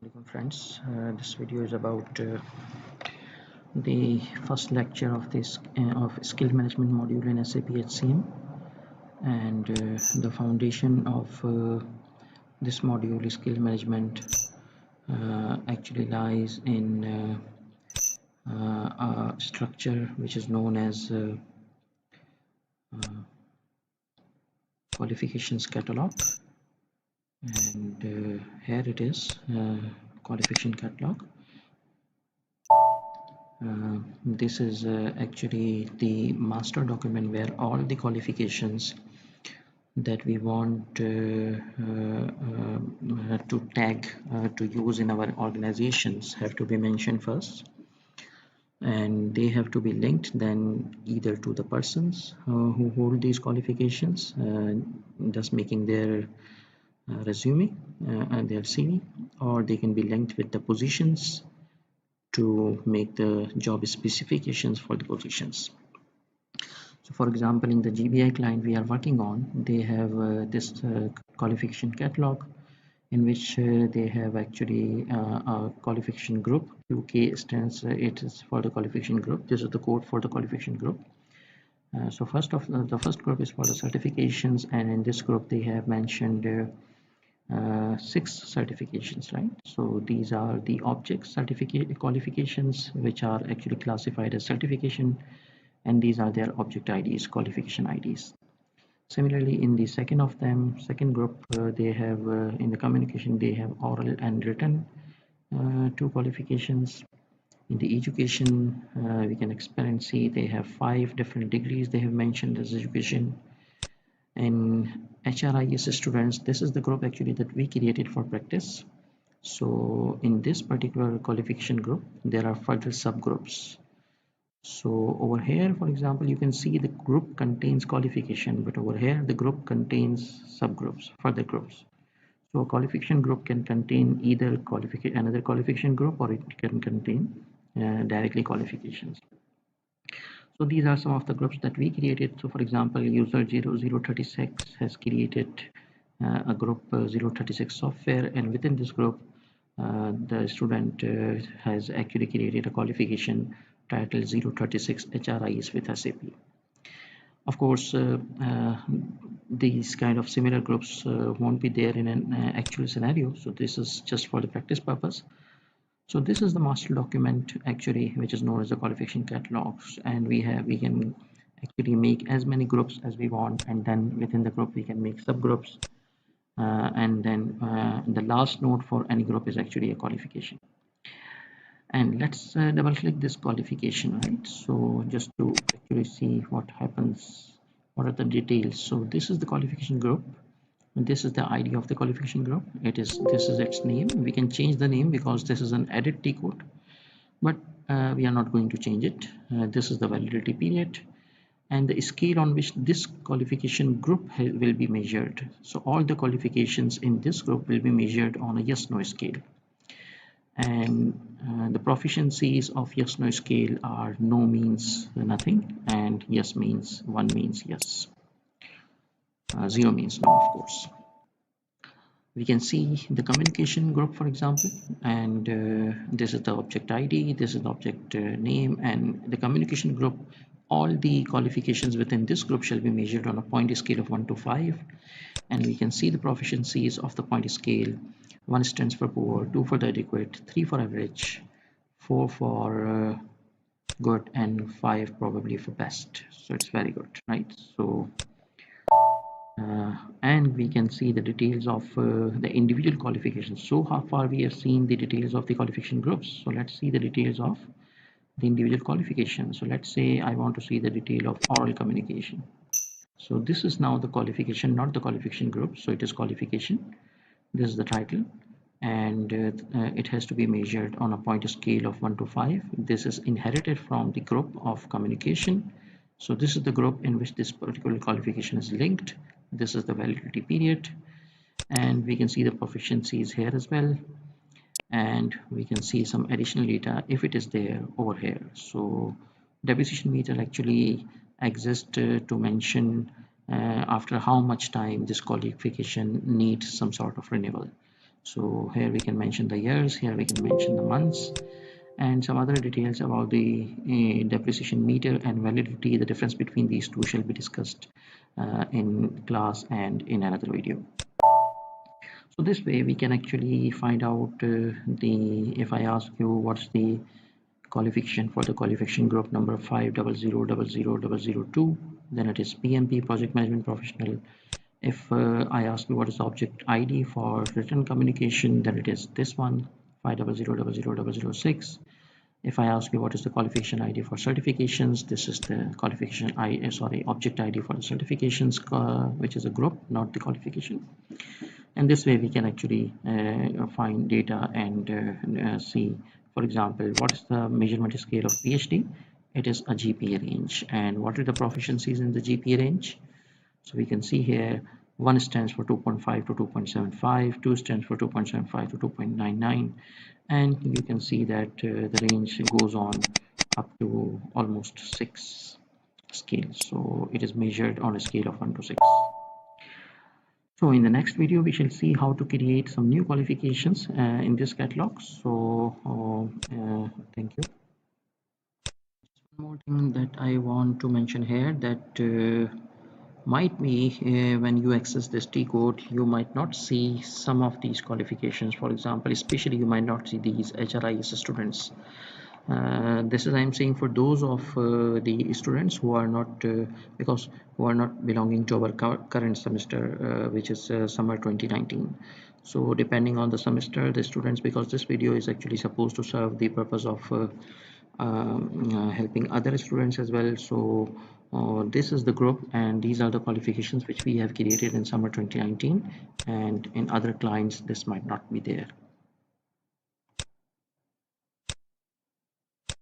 Welcome friends. This video is about the first lecture of this of skill management module in SAP HCM, and the foundation of this module is skill management actually lies in a structure which is known as qualifications catalog, and here it is, qualification catalog. This is actually the master document where all the qualifications that we want to tag to use in our organizations have to be mentioned first, and they have to be linked then either to the persons who hold these qualifications, thus making their resume and their CV, or they can be linked with the positions to make the job specifications for the positions. So for example, in the GBI client we are working on, they have this qualification catalog in which they have actually a qualification group. UK stands, it is for the qualification group. This is the code for the qualification group. So the first group is for the certifications, and in this group they have mentioned 6 certifications, right? So these are the object certificate qualifications which are actually classified as certification, and these are their object IDs, qualification IDs. Similarly, in the second group, they have in the communication they have oral and written 2 qualifications. In the education, we can expect and see they have 5 different degrees they have mentioned as education. In HRIS students, this is the group actually that we created for practice. So in this particular qualification group, there are further subgroups. So over here, for example, you can see the group contains qualification, but over here the group contains subgroups, further groups. So a qualification group can contain either another qualification group, or it can contain directly qualifications. So these are some of the groups that we created. So for example, user 0036 has created a group 036 software, and within this group the student has actually created a qualification titled 036 HRIS with SAP. Of course, these kind of similar groups won't be there in an actual scenario, so this is just for the practice purpose. So this is the master document actually, which is known as the qualification catalogs, and we can actually make as many groups as we want, and then within the group we can make subgroups, and then the last node for any group is actually a qualification. And let's double click this qualification, right? So just to actually see what happens, what are the details. So this is the qualification group, and this is the ID of the qualification group. This is its name. We can change the name because this is an edit T code, but we are not going to change it. This is the validity period and the scale on which this qualification group will be measured. So all the qualifications in this group will be measured on a yes/no scale, and the proficiencies of yes/no scale are no means nothing, and yes means 1 means yes, 0 means no, of course. We can see the communication group, for example, and this is the object ID, this is the object name, and the communication group. All the qualifications within this group shall be measured on a point scale of 1 to 5, and we can see the proficiencies of the point scale. 1 stands for poor, 2 for the adequate, 3 for average, 4 for good, and 5 probably for best. So it's very good, right? So and we can see the details of the individual qualifications. So how far we have seen the details of the qualification groups. So let's see the details of the individual qualification. So let's say I want to see the detail of oral communication. So this is now the qualification, not the qualification group. So it is qualification. This is the title, and it has to be measured on a point scale of 1 to 5. This is inherited from the group of communication. So this is the group in which this particular qualification is linked. This is the validity period, and we can see the proficiencies here as well, and we can see some additional data if it is there over here. So depreciation meter actually exists to mention after how much time this qualification needs some sort of renewal. So here we can mention the years, here we can mention the months, and some other details about the depreciation meter and validity. The difference between these two shall be discussed in class and in another video. So this way we can actually find out if I ask you what's the qualification for the qualification group number 50000002, then it is PMP, project management professional. If I ask you what is the object ID for written communication, then it is this one, 50000006. If I ask you what is the qualification ID for certifications, this is the qualification object ID for the certifications, which is a group, not the qualification. And this way we can actually find data and see, for example, what is the measurement scale of PhD. It is a GPA range. And what are the proficiencies in the GPA range? So we can see here 1 stands for 2.5 to 2.75, 2 stands for 2.75 to 2.99, and you can see that the range goes on up to almost 6 scales. So it is measured on a scale of 1 to 6. So in the next video, we shall see how to create some new qualifications in this catalog. So thank you. One more thing that I want to mention here, that might be when you access this T code, you might not see some of these qualifications. For example, especially you might not see these HRIS students. This is I'm saying for those of the students who are not who are not belonging to our current semester, which is summer 2019. So depending on the semester, the students, because this video is actually supposed to serve the purpose of helping other students as well. So this is the group, and these are the qualifications which we have created in summer 2019, and in other clients this might not be there.